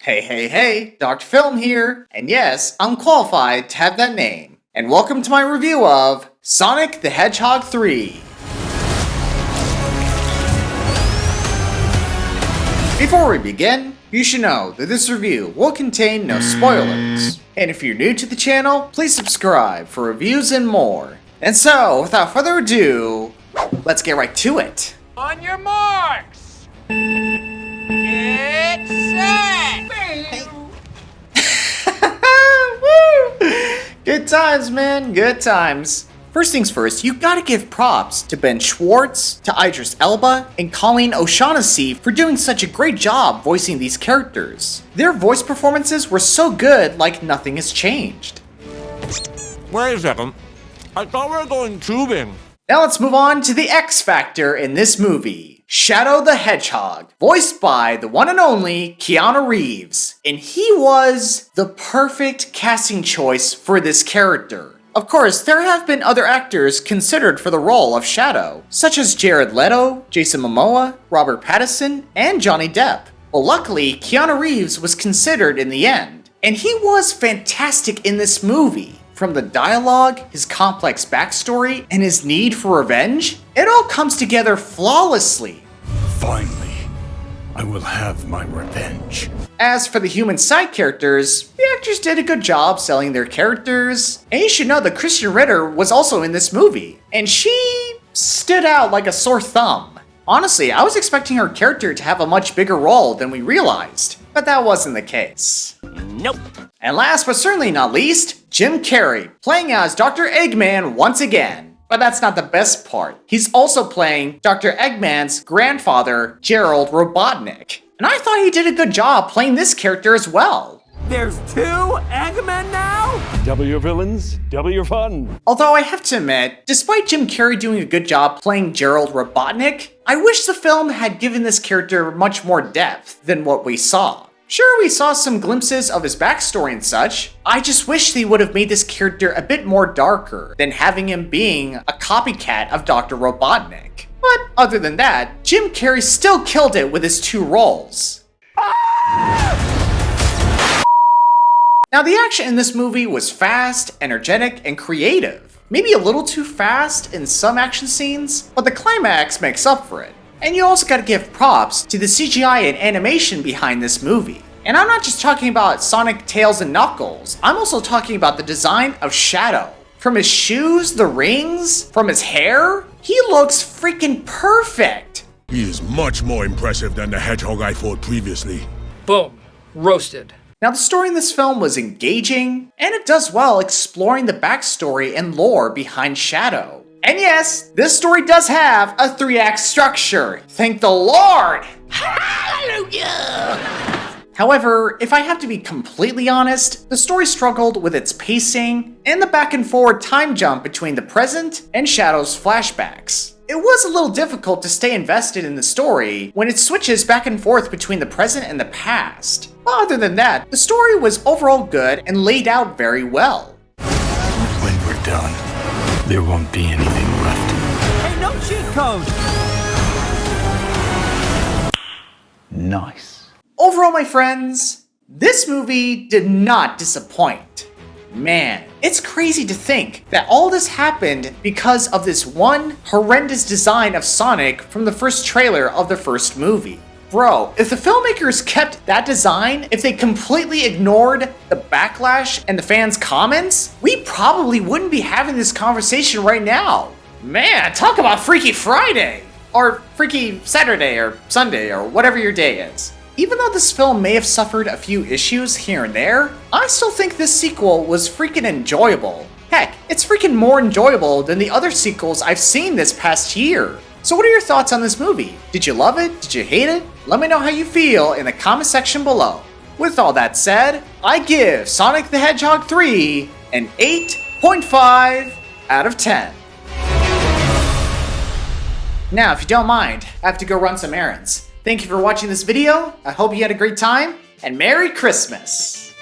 Hey, Dr. Film here, and yes, I'm qualified to have that name. And welcome to my review of Sonic the Hedgehog 3. Before we begin, you should know that this review will contain no spoilers. And if you're new to the channel, please subscribe for reviews and more. And so, without further ado, let's get right to it. On your marks! Get set! Woo! Good times, man, good times. First things first, you gotta give props to Ben Schwartz, to Idris Elba, and Colleen O'Shaughnessy for doing such a great job voicing these characters. Their voice performances were so good, like nothing has changed. Wait a second. I thought we were going tubing. Now let's move on to the X Factor in this movie. Shadow the Hedgehog, voiced by the one and only Keanu Reeves. And he was the perfect casting choice for this character. Of course, there have been other actors considered for the role of Shadow, such as Jared Leto, Jason Momoa, Robert Pattinson, and Johnny Depp. Well, luckily, Keanu Reeves was considered in the end. And he was fantastic in this movie. From the dialogue, his complex backstory, and his need for revenge, it all comes together flawlessly. Finally, I will have my revenge. As for the human side characters, the actors did a good job selling their characters. And you should know that Christian Ritter was also in this movie, and she stood out like a sore thumb. Honestly, I was expecting her character to have a much bigger role than we realized, but that wasn't the case. Nope. And last but certainly not least, Jim Carrey, playing as Dr. Eggman once again. But that's not the best part. He's also playing Dr. Eggman's grandfather, Gerald Robotnik. And I thought he did a good job playing this character as well. There's two Eggmen now? Double your villains, double your fun. Although I have to admit, despite Jim Carrey doing a good job playing Gerald Robotnik, I wish the film had given this character much more depth than what we saw. Sure, we saw some glimpses of his backstory and such. I just wish they would have made this character a bit more darker than having him being a copycat of Dr. Robotnik. But other than that, Jim Carrey still killed it with his two roles. Now, the action in this movie was fast, energetic, and creative. Maybe a little too fast in some action scenes, but the climax makes up for it. And you also gotta give props to the CGI and animation behind this movie. And I'm not just talking about Sonic, Tails, and Knuckles, I'm also talking about the design of Shadow. From his shoes, the rings, from his hair, he looks freaking perfect. He is much more impressive than the hedgehog I fought previously. Boom. Roasted. Now, the story in this film was engaging, and it does well exploring the backstory and lore behind Shadow. And yes, this story does have a 3-act structure. Thank the Lord! Hallelujah! However, if I have to be completely honest, the story struggled with its pacing and the back and forward time jump between the present and Shadow's flashbacks. It was a little difficult to stay invested in the story when it switches back and forth between the present and the past. But other than that, the story was overall good and laid out very well. When we're done, there won't be anything left. Hey, no cheat code! Nice. Overall, my friends, this movie did not disappoint. Man, it's crazy to think that all this happened because of this one horrendous design of Sonic from the first trailer of the first movie. Bro, if the filmmakers kept that design, if they completely ignored the backlash and the fans' comments, we probably wouldn't be having this conversation right now. Man, talk about Freaky Friday! Or Freaky Saturday or Sunday or whatever your day is. Even though this film may have suffered a few issues here and there, I still think this sequel was freaking enjoyable. Heck, it's freaking more enjoyable than the other sequels I've seen this past year. So what are your thoughts on this movie? Did you love it? Did you hate it? Let me know how you feel in the comment section below. With all that said, I give Sonic the Hedgehog 3 an 8.5 out of 10. Now, if you don't mind, I have to go run some errands. Thank you for watching this video, I hope you had a great time, and Merry Christmas!